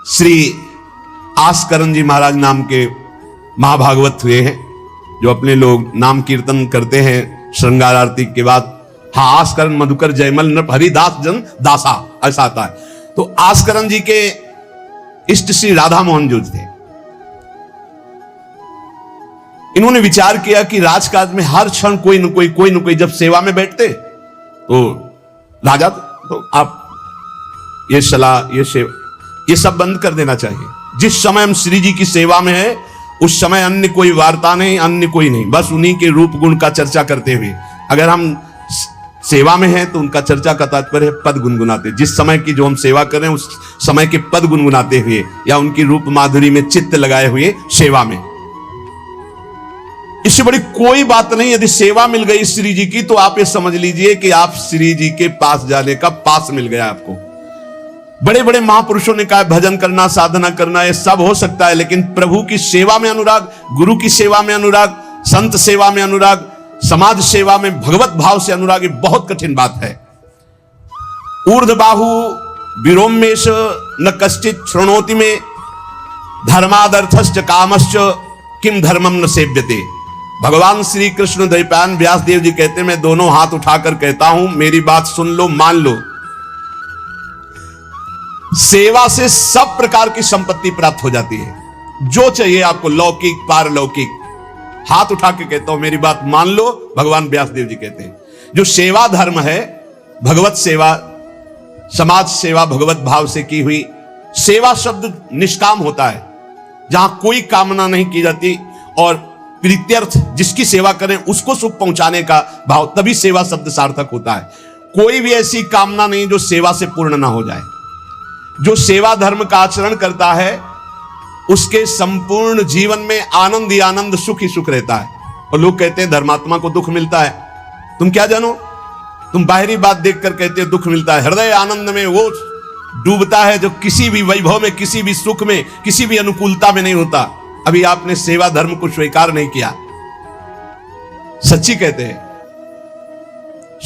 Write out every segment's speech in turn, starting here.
श्री आस्करण जी महाराज नाम के महाभागवत हुए हैं, जो अपने लोग नाम कीर्तन करते हैं श्रृंगार आरती के बाद। हाँ, आस्करण मधुकर जयमल नृप हरिदास जन दासा, ऐसा आता है। तो आस्करण जी के इष्ट श्री राधा मोहन जो थे, इन्होंने विचार किया कि राजकाज में हर क्षण कोई न कोई जब सेवा में बैठते तो राजा, तो आप ये सलाह ये सब बंद कर देना चाहिए। जिस समय हम श्री जी की सेवा में है उस समय अन्य कोई वार्ता नहीं, अन्य कोई नहीं, बस उन्हीं के रूप गुण का चर्चा करते हुए। अगर हम सेवा में हैं तो उनका चर्चा का तात्पर्य है पद गुनगुनाते, जिस समय की जो हम सेवा कर रहे हैं उस समय के पद गुनगुनाते हुए या उनकी रूप माधुरी में चित्त लगाए हुए सेवा में। इससे बड़ी कोई बात नहीं। यदि सेवा मिल गई श्री जी की तो आप ये समझ लीजिए कि आप श्री जी के पास जाने का पास मिल गया आपको। बड़े बड़े महापुरुषों ने कहा भजन करना, साधना करना, ये सब हो सकता है, लेकिन प्रभु की सेवा में अनुराग, गुरु की सेवा में अनुराग, संत सेवा में अनुराग, समाज सेवा में भगवत भाव से अनुराग, ये बहुत कठिन बात है। ऊर्ध्वबाहु विरोमेश न कश्चित शृणोति में धर्मादर्थश्च कामश्च किम धर्मम न सेव्यते। भगवान श्री कृष्ण द्वैपायन व्यास देव जी कहते हैं, मैं दोनों हाथ उठाकर कहता हूं, मेरी बात सुन लो, मान लो। सेवा से सब प्रकार की संपत्ति प्राप्त हो जाती है, जो चाहिए आपको, लौकिक पारलौकिक। हाथ उठा के कहता हूं, मेरी बात मान लो। भगवान व्यास देव जी कहते हैं जो सेवा धर्म है, भगवत सेवा, समाज सेवा भगवत भाव से की हुई सेवा, शब्द निष्काम होता है, जहां कोई कामना नहीं की जाती, और प्रीत्यर्थ, जिसकी सेवा करें उसको सुख पहुंचाने का भाव, तभी सेवा शब्द सार्थक होता है। कोई भी ऐसी कामना नहीं जो सेवा से पूर्ण ना हो जाए। जो सेवा धर्म का आचरण करता है उसके संपूर्ण जीवन में आनंद ही आनंद, सुख ही सुख रहता है। और लोग कहते हैं धर्मात्मा को दुख मिलता है। तुम क्या जानो, तुम बाहरी बात देखकर कहते हो दुख मिलता है। हृदय आनंद में वो डूबता है जो किसी भी वैभव में, किसी भी सुख में, किसी भी अनुकूलता में नहीं होता। अभी आपने सेवा धर्म को स्वीकार नहीं किया। सच्ची कहते हैं,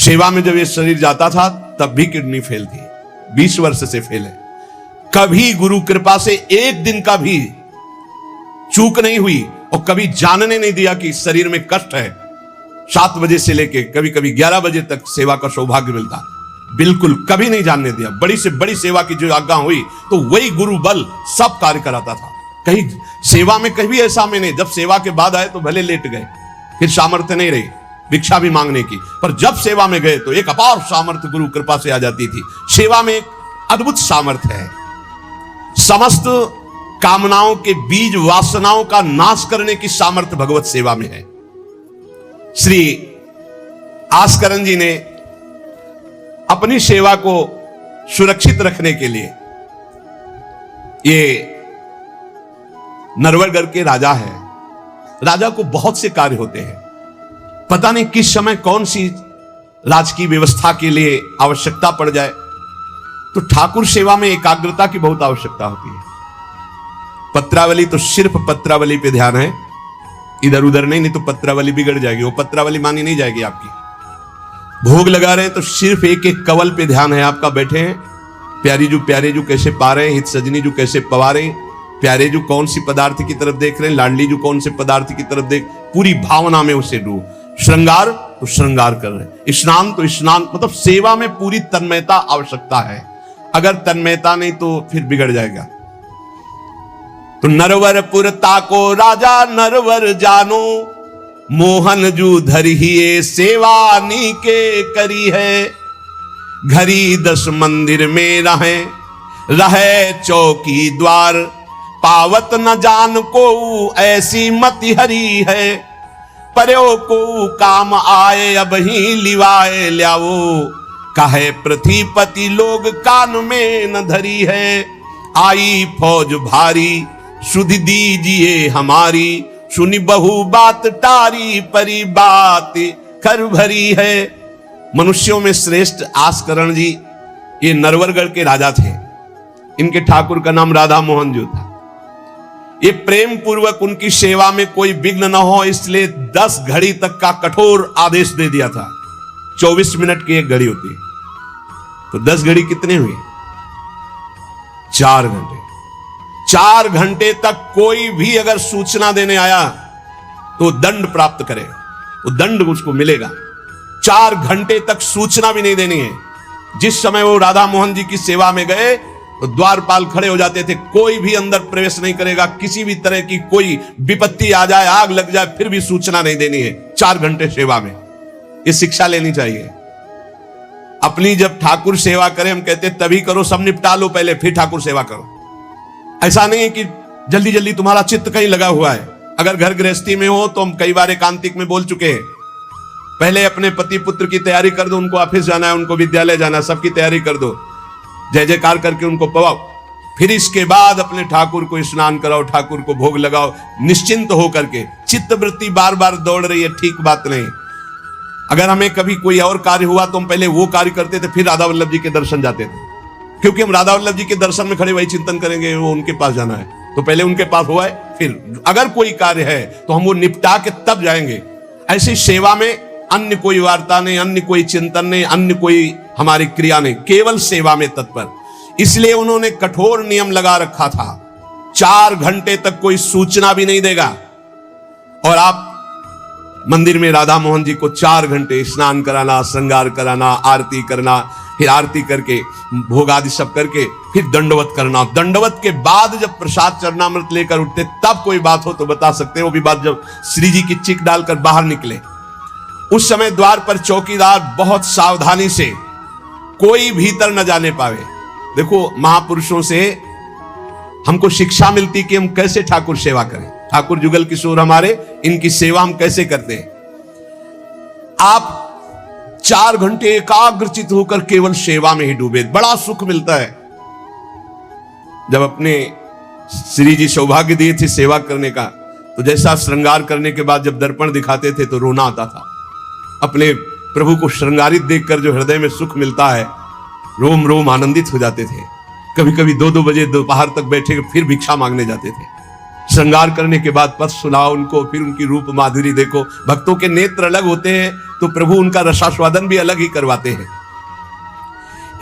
सेवा में जब ये शरीर जाता था तब भी किडनी फेल थी, 20 वर्ष से फेल है। कभी गुरु कृपा से एक दिन का भी चूक नहीं हुई, और कभी जानने नहीं दिया कि शरीर में कष्ट है। 7 बजे से लेके कभी कभी 11 बजे तक सेवा का सौभाग्य मिलता, बिल्कुल कभी नहीं जानने दिया। बड़ी से बड़ी सेवा की जो आज्ञा हुई तो वही गुरु बल सब कार्य कराता था। कहीं सेवा में कभी ऐसा में नहीं, जब सेवा के बाद आए तो भले लेट गए, फिर सामर्थ्य नहीं रही भिक्षा भी मांगने की, पर जब सेवा में गए तो एक अपार सामर्थ्य गुरु कृपा से आ जाती थी। सेवा में एक अद्भुत सामर्थ्य है। समस्त कामनाओं के बीज, वासनाओं का नाश करने की सामर्थ्य भगवत सेवा में है। श्री आस्करण जी ने अपनी सेवा को सुरक्षित रखने के लिए, ये नरवरगढ़ के राजा है, राजा को बहुत से कार्य होते हैं। पता नहीं किस समय कौन सी राजकीय व्यवस्था के लिए आवश्यकता पड़ जाए, तो ठाकुर सेवा में एकाग्रता की बहुत आवश्यकता होती है। पत्रावली तो सिर्फ पत्रावली पे ध्यान है, इधर उधर नहीं तो पत्रावली बिगड़ जाएगी, वो पत्रावली मानी नहीं जाएगी आपकी। भोग लगा रहे हैं तो सिर्फ एक एक कवल पे ध्यान है आपका। बैठे हैं, प्यारी जू कैसे पा रहे हैं, हित सजनी जू कैसे पवा रहे हैं, प्यारे जू कौन सी पदार्थ की तरफ देख रहे हैं, लाडली जू कौन से पदार्थ की तरफ देख, पूरी भावना में उसे डूब। श्रृंगार तो श्रृंगार कर रहे हैं, स्नान तो स्नान, मतलब सेवा में पूरी तन्मयता आवश्यकता है। अगर तन्मयता नहीं तो फिर बिगड़ जाएगा। तो नरवरपुर ताको राजा नरवर जानो, मोहन जू धरिए सेवा नी के करी है। घरी 10 मंदिर में रहे चौकी द्वार, पावत न जान को ऐसी मति हरी है। पर्यो को काम आए अब ही लिवाए ल्याओ, कहे पृथ्वीपति लोग कान में न धरी है। आई फौज भारी सुधि दीजिए हमारी, सुनी बहु बात टारी परी बात कर भरी है। मनुष्यों में श्रेष्ठ आस्करण जी ये नरवरगढ़ के राजा थे। इनके ठाकुर का नाम राधा मोहन जो था। ये प्रेम पूर्वक उनकी सेवा में कोई विघ्न न हो, इसलिए 10 घड़ी तक का कठोर आदेश दे दिया था। 24 मिनट की एक घड़ी होती है, तो 10 घड़ी कितने हुए? 4 घंटे। 4 घंटे तक कोई भी अगर सूचना देने आया तो दंड प्राप्त करे, वो दंड उसको मिलेगा। 4 घंटे तक सूचना भी नहीं देनी है। जिस समय वो राधा मोहन जी की सेवा में गए तो द्वारपाल खड़े हो जाते थे, कोई भी अंदर प्रवेश नहीं करेगा, किसी भी तरह की कोई विपत्ति आ जाए, आग लग जाए, फिर भी सूचना नहीं देनी है 4 घंटे सेवा में। ये शिक्षा लेनी चाहिए। अपनी जब ठाकुर सेवा करें, हम कहते तभी करो, सब निपटा लो पहले फिर ठाकुर सेवा करो। ऐसा नहीं है कि जल्दी जल्दी तुम्हारा चित्त कहीं लगा हुआ है। अगर घर गृहस्थी में हो तो हम कई बार एकांतिक में बोल चुके हैं, पहले अपने पति पुत्र की तैयारी कर दो, उनको ऑफिस जाना है, उनको विद्यालय जाना है, सबकी तैयारी कर दो, जय जयकार करके उनको पवाओ, फिर इसके बाद अपने ठाकुर को स्नान कराओ, ठाकुर को भोग लगाओ, निश्चिंत हो करके। चित्त वृत्ति बार बार दौड़ रही है, ठीक बात नहीं। अगर हमें कभी कोई और कार्य हुआ तो हम पहले वो कार्य करते थे, फिर राधा वल्लभ जी के दर्शन जाते थे, क्योंकि हम राधा वल्लभ जी के दर्शन में खड़े वही चिंतन करेंगे, वो उनके पास जाना है तो पहले उनके पास हुआ है, फिर अगर कोई कार्य है तो हम वो निपटा के तब जाएंगे। ऐसी सेवा में अन्य कोई वार्ता नहीं, अन्य कोई चिंतन नहीं, अन्य कोई हमारी क्रिया नहीं, केवल सेवा में तत्पर। इसलिए उन्होंने कठोर नियम लगा रखा था, 4 घंटे तक कोई सूचना भी नहीं देगा। और आप मंदिर में राधा मोहन जी को 4 घंटे स्नान कराना, श्रृंगार कराना, आरती करना, फिर आरती करके भोग आदि सब करके फिर दंडवत करना। दंडवत के बाद जब प्रसाद चरणामृत लेकर उठते तब कोई बात हो तो बता सकते हैं, वो भी बात जब श्री जी की चिक डालकर बाहर निकले। उस समय द्वार पर चौकीदार बहुत सावधानी से कोई भीतर न जाने पावे। देखो, महापुरुषों से हमको शिक्षा मिलती कि हम कैसे ठाकुर सेवा करें। ठाकुर जुगल किशोर हमारे, इनकी सेवा हम कैसे करते हैं। आप 4 घंटे एकाग्रचित होकर केवल सेवा में ही डूबे, बड़ा सुख मिलता है। जब अपने श्री जी सौभाग्य दिए थे सेवा करने का, तो जैसा श्रृंगार करने के बाद जब दर्पण दिखाते थे तो रोना आता था। अपने प्रभु को श्रृंगारित देखकर जो हृदय में सुख मिलता है, रोम रोम आनंदित हो जाते थे। कभी कभी 2-2 बजे दोपहर तक बैठे फिर भिक्षा मांगने जाते थे। श्रृंगार करने के बाद पद सुनाओ उनको, फिर उनकी रूप माधुरी देखो। भक्तों के नेत्र अलग होते हैं तो प्रभु उनका रसास्वादन भी अलग ही करवाते हैं।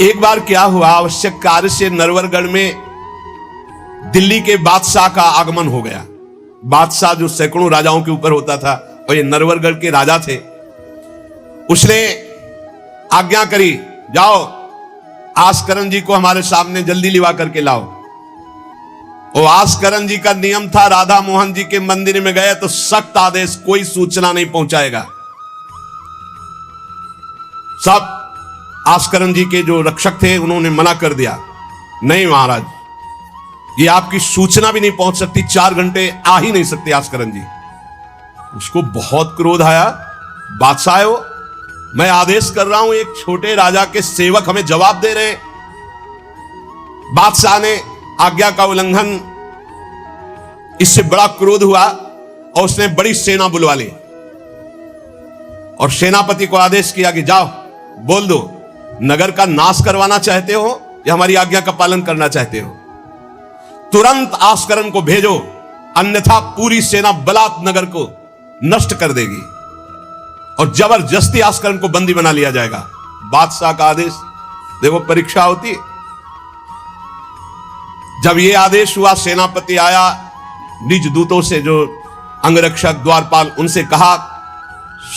एक बार क्या हुआ, आवश्यक कार्य से नरवरगढ़ में दिल्ली के बादशाह का आगमन हो गया। बादशाह जो सैकड़ों राजाओं के ऊपर होता था, और ये नरवरगढ़ के राजा थे। उसने आज्ञा करी, जाओ आस्करण जी को हमारे सामने जल्दी लिवा करके लाओ। और आस्करण जी का नियम था, राधा मोहन जी के मंदिर में गए तो सख्त आदेश, कोई सूचना नहीं पहुंचाएगा। सब आस्करण जी के जो रक्षक थे उन्होंने मना कर दिया, नहीं महाराज, ये आपकी सूचना भी नहीं पहुंच सकती, 4 घंटे आ ही नहीं सकते आस्करण जी। उसको बहुत क्रोध आया, बादशाह है वो, मैं आदेश कर रहा हूं, एक छोटे राजा के सेवक हमें जवाब दे रहे। बादशाह ने आज्ञा का उल्लंघन, इससे बड़ा क्रोध हुआ और उसने बड़ी सेना बुलवा ली और सेनापति को आदेश किया कि जाओ बोल दो, नगर का नाश करवाना चाहते हो या हमारी आज्ञा का पालन करना चाहते हो। तुरंत आस्करण को भेजो, अन्यथा पूरी सेना बलात् नगर को नष्ट कर देगी और जबरदस्ती आस्करण को बंदी बना लिया जाएगा। बादशाह का आदेश, देखो परीक्षा होती है। जब यह आदेश हुआ, सेनापति आया, निज दूतों से जो अंगरक्षक द्वारपाल, उनसे कहा,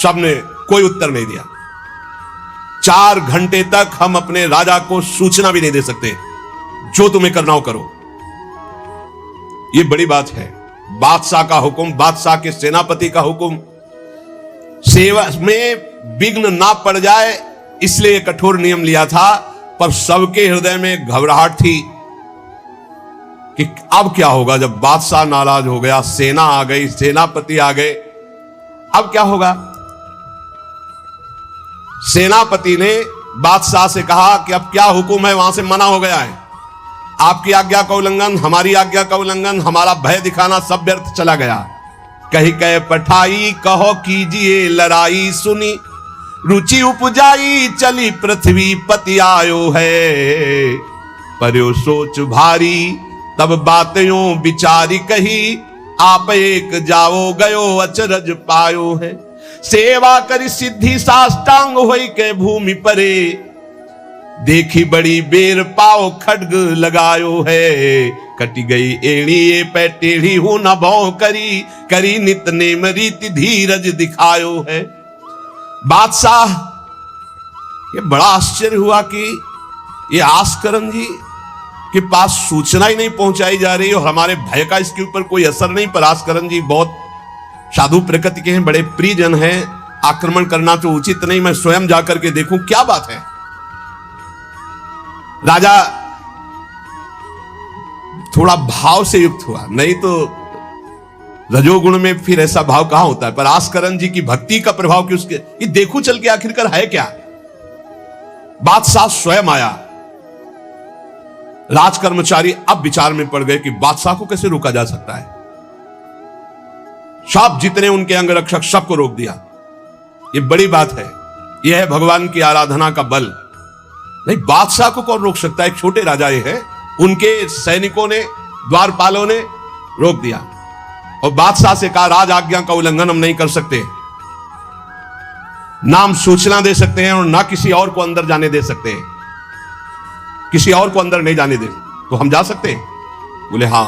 सबने कोई उत्तर नहीं दिया। 4 घंटे तक हम अपने राजा को सूचना भी नहीं दे सकते, जो तुम्हें करना हो करो। यह बड़ी बात है, बादशाह का हुक्म, बादशाह के सेनापति का हुक्म, सेवा में विघ्न ना पड़ जाए इसलिए कठोर नियम लिया था। पर सबके हृदय में घबराहट थी कि अब क्या होगा, जब बादशाह नाराज हो गया, सेना आ गई, सेनापति आ गए, अब क्या होगा। सेनापति ने बादशाह से कहा कि अब क्या हुक्म है, वहां से मना हो गया है, आपकी आज्ञा का उल्लंघन, हमारी आज्ञा का उल्लंघन, हमारा भय दिखाना सब व्यर्थ चला गया। कही कह पठाई, कहो कीजिए लड़ाई, सुनी रुचि उपजाई, चली पृथ्वी पति आयो है। पर्यो सोच भारी, तब बातों विचारी कही, आप एक जाओ गयो अचरज पायो है। सेवा करी सिद्धि साष्टांग होई के भूमि परे, देखी बड़ी बेर पाओ खड्ग लगायो है, कटी गई एड़ी ये पे टेढ़ी हूं न भौ करी, करी नित नेम रीति धीरज दिखायो है। बादशाह ये बड़ा आश्चर्य हुआ कि ये आस्करण जी के पास सूचना ही नहीं पहुंचाई जा रही और हमारे भय का इसके ऊपर कोई असर नहीं। पर आस्करण जी बहुत साधु प्रकृति के हैं, बड़े प्रियजन हैं, आक्रमण करना तो उचित नहीं, मैं स्वयं जाकर के देखूं क्या बात है। राजा थोड़ा भाव से युक्त हुआ, नहीं तो रजोगुण में फिर ऐसा भाव कहां होता है। पर आस्करण जी की भक्ति का प्रभाव कि उसके ये देखो चल के आखिरकार है क्या। बादशाह स्वयं आया। राज कर्मचारी अब विचार में पड़ गए कि बादशाह को कैसे रोका जा सकता है। सब जितने उनके अंगरक्षक सबको रोक दिया। ये बड़ी बात है, यह है भगवान की आराधना का बल। नहीं, बादशाह को कौन रोक सकता है, एक छोटे राजा ये है। उनके सैनिकों ने, द्वारपालों ने रोक दिया और बादशाह से कहा राज आज्ञा का उल्लंघन हम नहीं कर सकते, ना हम सूचना दे सकते हैं और ना किसी और को अंदर जाने दे सकते हैं, किसी और को अंदर नहीं जाने दे तो हम जा सकते हैं। बोले हां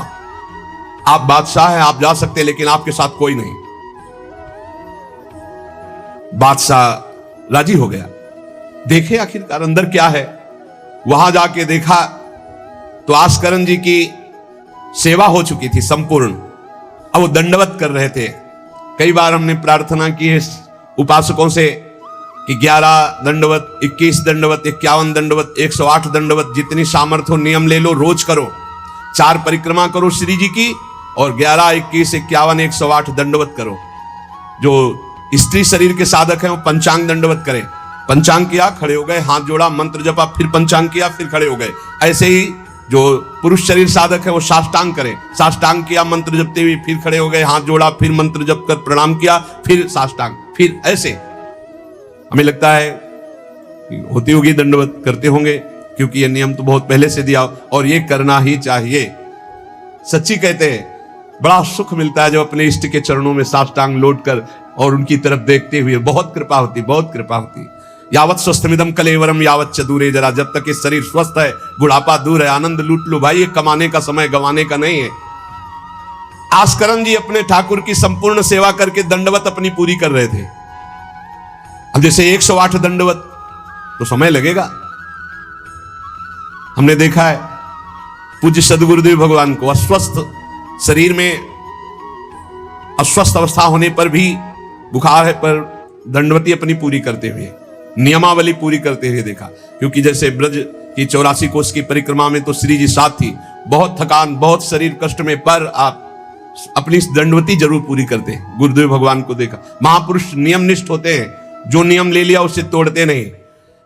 आप बादशाह हैं, आप जा सकते हैं, लेकिन आपके साथ कोई नहीं। बादशाह राजी हो गया। देखे आखिरकार अंदर क्या है। वहां जाके देखा तो आस्करण जी की सेवा हो चुकी थी संपूर्ण। अब वो दंडवत कर रहे थे। कई बार हमने प्रार्थना की है उपासकों से कि 11 दंडवत, 21 दंडवत, 51 दंडवत, 108 दंडवत, जितनी सामर्थ्य हो नियम ले लो, रोज करो। 4 परिक्रमा करो श्री जी की और 11, 21, 51, 108 दंडवत करो। जो स्त्री शरीर के साधक हैं वो पंचांग दंडवत करें। पंचांग किया, खड़े हो गए, हाथ जोड़ा, मंत्र जपा, फिर पंचांग किया, फिर खड़े हो गए। ऐसे ही जो पुरुष शरीर साधक है वो साष्टांग करें। साष्टांग किया मंत्र जपते हुए, फिर खड़े हो गए, हाथ जोड़ा, फिर मंत्र जप कर प्रणाम किया, फिर साष्टांग, फिर ऐसे। हमें लगता है होती होगी दंडवत, करते होंगे, क्योंकि ये नियम तो बहुत पहले से दिया और ये करना ही चाहिए। सच्ची कहते हैं बड़ा सुख मिलता है जब अपने इष्ट के चरणों में साष्टांग लौट कर और उनकी तरफ देखते हुए। बहुत कृपा होती, बहुत कृपा होती। यावत स्वस्थमिदम कलेवरम यावत च दूरे जरा, जब तक ये शरीर स्वस्थ है, बुढ़ापा दूर है, आनंद लूट लो भाई। ये कमाने का समय गंवाने का नहीं है। आस्करण जी अपने ठाकुर की संपूर्ण सेवा करके दंडवत अपनी पूरी कर रहे थे। अब जैसे 108 दंडवत तो समय लगेगा। हमने देखा है पूज्य सदगुरुदेव भगवान को अस्वस्थ शरीर में, अस्वस्थ अवस्था होने पर भी, बुखार है पर दंडवती अपनी पूरी करते हुए, नियमावली पूरी करते हुए देखा। क्योंकि जैसे ब्रज की 84 कोस की परिक्रमा में तो श्री जी साथ थी, बहुत थकान, बहुत शरीर कष्ट में, पर आप अपनी दंडवती जरूर पूरी करते हैं। गुरुदेव भगवान को देखा। महापुरुष नियमनिष्ठ होते हैं, जो नियम ले लिया उसे तोड़ते नहीं।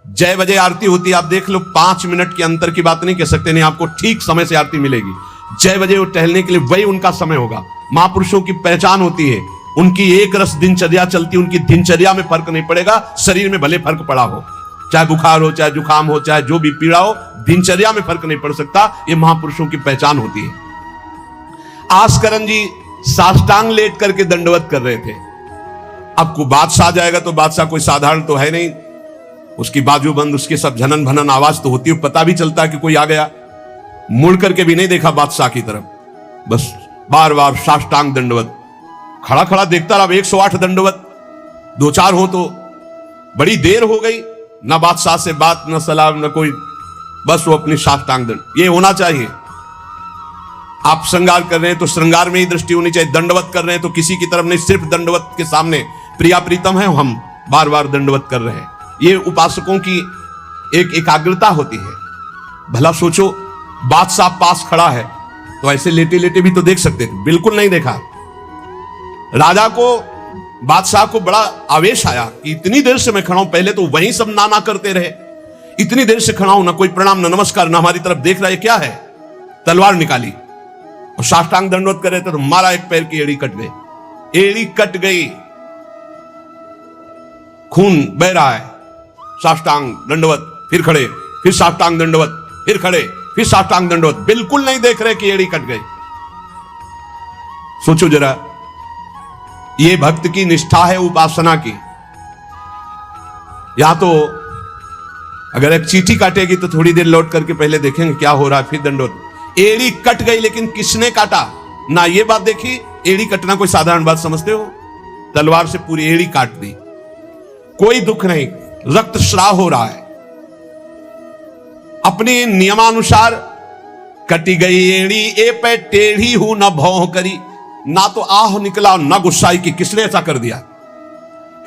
जय बजे आरती होती है, आप देख लो, 5 मिनट के अंतर की बात नहीं कह सकते, नहीं आपको ठीक समय से आरती मिलेगी। जय बजे वो टहलने के लिए वही उनका समय होगा। महापुरुषों की पहचान होती है, उनकी एक रस दिनचर्या चलती, उनकी दिनचर्या में फर्क नहीं पड़ेगा। शरीर में भले फर्क पड़ा हो, चाहे बुखार हो, चाहे जुकाम हो, चाहे जो भी पीड़ा हो, दिनचर्या में फर्क नहीं पड़ सकता। ये महापुरुषों की पहचान होती है। आस्करण जी साष्टांग लेट करके दंडवत कर रहे थे। अब को बादशाह जाएगा तो बादशाह कोई साधारण तो है नहीं, उसकी बाजूबंद, उसकी सब झनन भनन आवाज तो होती है, पता भी चलता है कि कोई आ गया। मुड़ करके भी नहीं देखा बादशाह की तरफ, बस बार बार साष्टांग दंडवत, खड़ा खड़ा देखता रहा। 108 दंडवत, 2-4 हो तो बड़ी देर हो गई, ना बादशाह से बात, ना सलाम, ना कोई, बस वो अपनी साष्टांग दंड। ये होना चाहिए। आप श्रृंगार कर रहे हैं तो श्रृंगार में ही दृष्टि होनी चाहिए। दंडवत कर रहे हैं तो किसी की तरफ नहीं, सिर्फ दंडवत के सामने। प्रिया प्रीतम है, हम बार बार दंडवत कर रहे हैं। ये उपासकों की एक एकाग्रता होती है। भला सोचो, बादशाह पास खड़ा है तो ऐसे लेटे लेटे भी तो देख सकते थे, बिल्कुल नहीं देखा। राजा को, बादशाह को बड़ा आवेश आया कि इतनी देर से मैं खड़ा हूं, पहले तो वहीं सब नाना करते रहे, इतनी देर से खड़ा हूं, ना कोई प्रणाम, ना नमस्कार, ना हमारी तरफ देख रहा है, क्या है। तलवार निकाली और साष्टांग दंडवत कर रहे थे तो मारा, एक पैर की एड़ी कट गई। एड़ी कट गई, खून बह रहा है। साष्टांग दंडवत, फिर खड़े, फिर साष्टांग दंडवत, फिर खड़े, फिर साष्टांग दंडवत, बिल्कुल नहीं देख रहे कि एड़ी कट गई। सोचो जरा, ये भक्त की निष्ठा है उपासना की। यहां तो अगर एक चींटी काटेगी तो थोड़ी देर लौट करके पहले देखेंगे क्या हो रहा है, फिर दंडवत। एड़ी कट गई, लेकिन किसने काटा ना, ये बात देखी। एड़ी कटना कोई साधारण बात समझते हो? तलवार से पूरी एड़ी काट दी, कोई दुख नहीं, रक्तस्राव हो रहा है। अपने नियमानुसार कटी गई एड़ी ए पे टेढ़ी हूं न भौं करी, ना तो आह निकला ना गुस्साई कि किसने ऐसा कर दिया।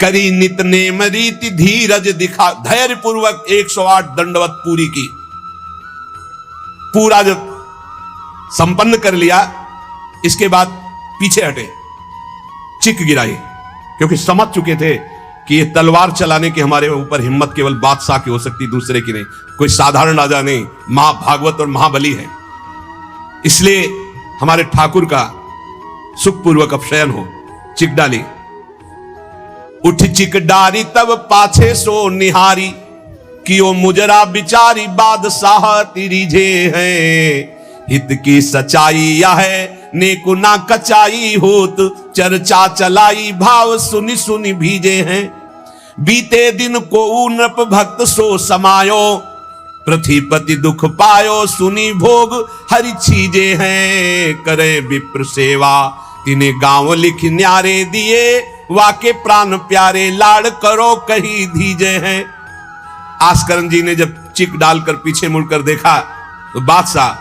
करी नित नेम रीति धीरज दिखा, धैर्य पूर्वक 108 दंडवत पूरी की। पूरा जब संपन्न कर लिया, इसके बाद पीछे हटे, चिक गिराई, क्योंकि समझ चुके थे कि ये तलवार चलाने की हमारे ऊपर हिम्मत केवल बादशाह की हो सकती, दूसरे की नहीं। कोई साधारण राजा नहीं, महाभागवत और महाबली है। इसलिए हमारे ठाकुर का सुखपूर्वक अपशयन हो। चिक डाली, उठ चिक डारी तब पाछे सो निहारी, कियो मुजरा बिचारी बादशाह तिरिझे हैं। हित की सच्चाई यह है नेकु ना कचाई होत, चर्चा चलाई भाव सुनि सुनि भीजे हैं। बीते दिन को नृप भक्त सो समायो, पृथ्वीपति दुख पायो सुनी भोग हरि छीजे हैं। करे विप्र सेवा तिने गांव लिख न्यारे दिए, वाके प्राण प्यारे लाड़ करो कहीं धीजे हैं। आस्करण जी ने जब चिक डालकर पीछे मुड़कर देखा तो बादशाह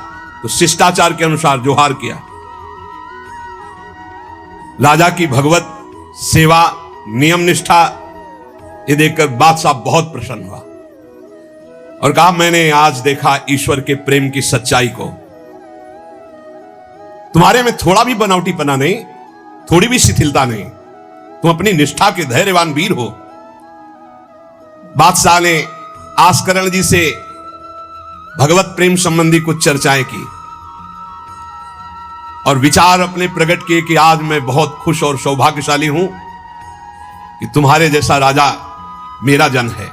तो शिष्टाचार के अनुसार जोहार किया। राजा की भगवत सेवा, नियम निष्ठा ये देखकर बादशाह बहुत प्रसन्न हुआ और कहा, मैंने आज देखा ईश्वर के प्रेम की सच्चाई को। तुम्हारे में थोड़ा भी बनावटीपना नहीं, थोड़ी भी शिथिलता नहीं, तुम अपनी निष्ठा के धैर्यवान वीर हो। बादशाह ने आस्करण जी से भगवत प्रेम संबंधी कुछ चर्चाएं की और विचार अपने प्रकट किए कि आज मैं बहुत खुश और सौभाग्यशाली हूं कि तुम्हारे जैसा राजा मेरा जन है।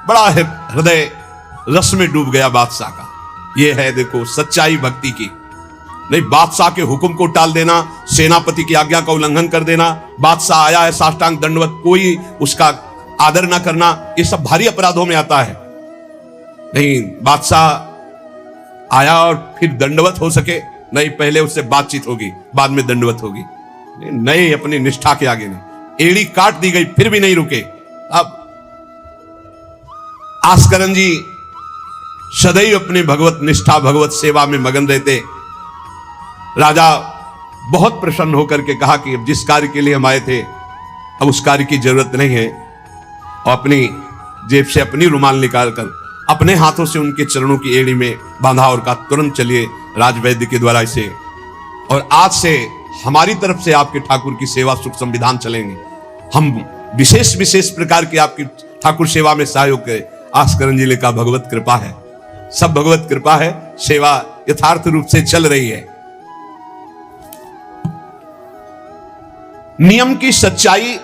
बड़ा हृदय रस में डूब गया बादशाह का। यह है देखो सच्चाई भक्ति की। नहीं बादशाह के हुक्म को टाल देना, सेनापति की आज्ञा का उल्लंघन कर देना, बादशाह आया है साष्टांग दंडवत, कोई उसका आदर ना करना, ये सब भारी अपराधों में आता है। नहीं, बादशाह आया और फिर दंडवत हो सके नहीं, पहले उससे बातचीत होगी, बाद में दंडवत होगी। नहीं, अपनी निष्ठा के आगे नहीं। एड़ी काट दी गई फिर भी नहीं रुके। अब आस्करण जी सदैव अपने भगवत निष्ठा, भगवत सेवा में मगन रहते। राजा बहुत प्रसन्न होकर के कहा कि अब जिस कार्य के लिए हम आए थे अब उस कार्य की जरूरत नहीं है, और अपनी जेब से अपनी रुमाल निकालकर अपने हाथों से उनके चरणों की एड़ी में बांधा और कहा, तुरंत चलिए राजवैद्य के द्वारा इसे, और आज से हमारी तरफ से आपके ठाकुर की सेवा सुख संविधान चलेंगे। हम विशेष विशेष प्रकार की आपकी ठाकुर सेवा में सहयोग करें। आस्करण जी ने कहा, भगवत कृपा है, सब भगवत कृपा है, सेवा यथार्थ रूप से चल रही है। नियम की सच्चाई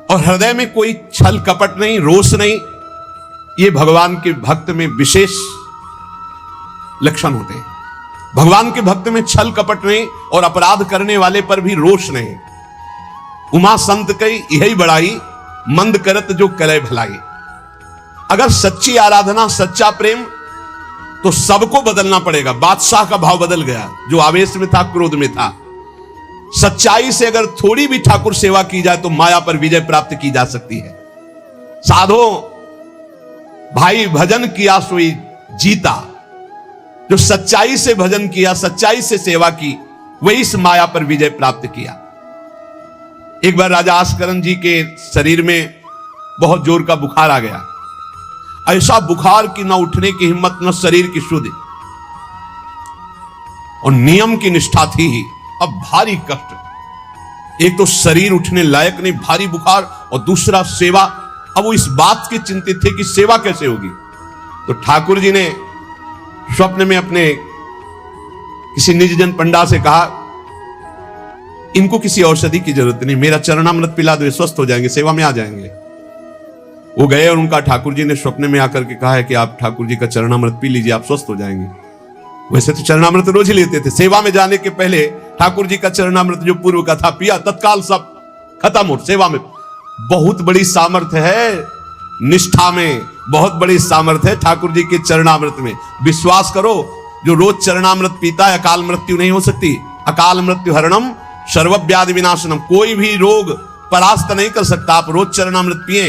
और हृदय में कोई छल कपट नहीं, रोष नहीं, ये भगवान के भक्त में विशेष लक्षण होते हैं। भगवान के भक्त में छल कपट नहीं और अपराध करने वाले पर भी रोष नहीं। उमा संत कई यही बड़ाई, मंद करत जो करे भलाई। अगर सच्ची आराधना, सच्चा प्रेम, तो सबको बदलना पड़ेगा। बादशाह का भाव बदल गया, जो आवेश में था, क्रोध में था। सच्चाई से अगर थोड़ी भी ठाकुर सेवा की जाए तो माया पर विजय प्राप्त की जा सकती है। साधो भाई भजन किया सोई जीता, जो सच्चाई से भजन किया, सच्चाई से सेवा की, वही इस माया पर विजय प्राप्त किया। एक बार राजा आस्करण जी के शरीर में बहुत जोर का बुखार आ गया। ऐसा बुखार कि न उठने की हिम्मत, न शरीर की शुद्धि, और नियम की निष्ठा थी ही। अब भारी कष्ट, एक तो शरीर उठने लायक नहीं, भारी बुखार, और दूसरा सेवा। अब वो इस बात के चिंतित थे कि सेवा कैसे होगी। तो ठाकुर जी ने स्वप्न में अपने किसी निज जन पंडा से कहा, इनको किसी औषधि की जरूरत नहीं, मेरा चरणामृत पिला दो, स्वस्थ हो जाएंगे, सेवा में आ जाएंगे। वो गए और उनका ठाकुर जी ने स्वप्न में आकर के कहा है कि आप ठाकुर जी का चरणामृत पी लीजिए, आप स्वस्थ हो जाएंगे। वैसे तो चरणामृत रोज ही लेते थे, सेवा में जाने के पहले ठाकुर जी का चरणामृत जो पूर्व का था पिया, तत्काल सब खत्म हो। सेवा में बहुत बड़ी सामर्थ्य है निष्ठा में, बहुत बड़ी सामर्थ्य है ठाकुर जी के चरणामृत में। विश्वास करो, जो रोज चरणामृत पीता है अकाल मृत्यु नहीं हो सकती। अकाल मृत्यु हरणम सर्वव्याधि विनाशनम, कोई भी रोग परास्त नहीं कर सकता। आप रोज चरणामृत पिए।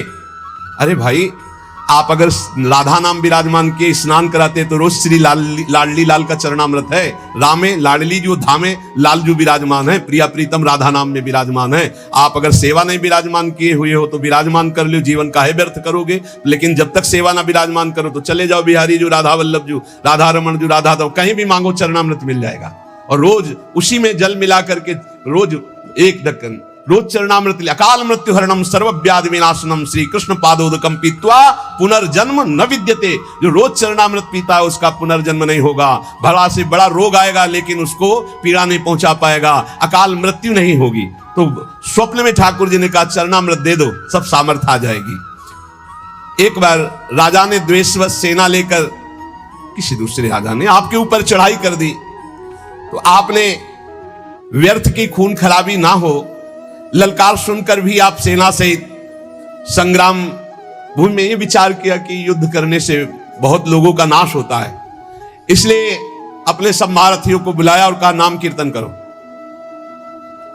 अरे भाई, आप अगर राधा नाम विराजमान के स्नान कराते तो रोज श्री लाडली लाल का चरणामृत है। रामे लाडली जो धामे लाल जो विराजमान है, प्रिया प्रीतम राधा नाम में विराजमान है। आप अगर सेवा नहीं विराजमान किए हुए हो तो विराजमान कर लो, जीवन काहे व्यर्थ करोगे। लेकिन जब तक सेवा ना विराजमान करो तो चले जाओ बिहारी जो, राधा वल्लभ जो, राधा रमन जो, राधा दो, कहीं भी मांगो चरणामृत मिल जाएगा। और रोज उसी में जल मिला करके रोज एक ढक्कन रोज चरणामृत। अकाल मृत्यु हरणम सर्वव्याधि विनाशनम श्री कृष्ण पादोदकम पीत्वा पुनर्जन्म न विद्यते। जो रोज चरणामृत पीता है उसका पुनर्जन्म नहीं होगा। बड़ा से बड़ा रोग आएगा लेकिन उसको पीड़ा नहीं पहुंचा पाएगा, अकाल मृत्यु नहीं होगी। तो स्वप्न में ठाकुर जी ने कहा चरणामृत दे दो, सब सामर्थ्य आ जाएगी। एक बार राजा ने द्वेषवश सेना लेकर, किसी दूसरे राजा ने आपके ऊपर चढ़ाई कर दी, तो आपने व्यर्थ की खून खराबी ना हो, ललकार सुनकर भी आप सेना सहित संग्राम भूमि में ये विचार किया कि युद्ध करने से बहुत लोगों का नाश होता है। इसलिए अपने सब महारथियों को बुलाया और कहा नाम कीर्तन करो।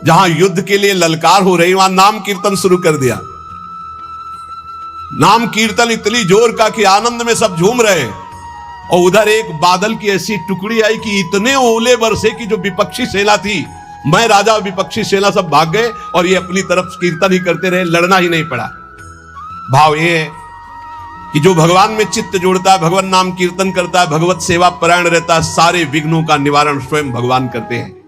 जहां युद्ध के लिए ललकार हो रही वहां नाम कीर्तन शुरू कर दिया। नाम कीर्तन इतनी जोर का कि आनंद में सब झूम रहे। और उधर एक बादल की ऐसी टुकड़ी आई कि इतने ओले बरसे कि जो विपक्षी सेना थी, मैं राजा और विपक्षी सेना सब भाग गए और ये अपनी तरफ कीर्तन ही करते रहे, लड़ना ही नहीं पड़ा। भाव ये है कि जो भगवान में चित्त जोड़ता है, भगवान नाम कीर्तन करता है, भगवत सेवा परायण रहता है, सारे विघ्नों का निवारण स्वयं भगवान करते हैं।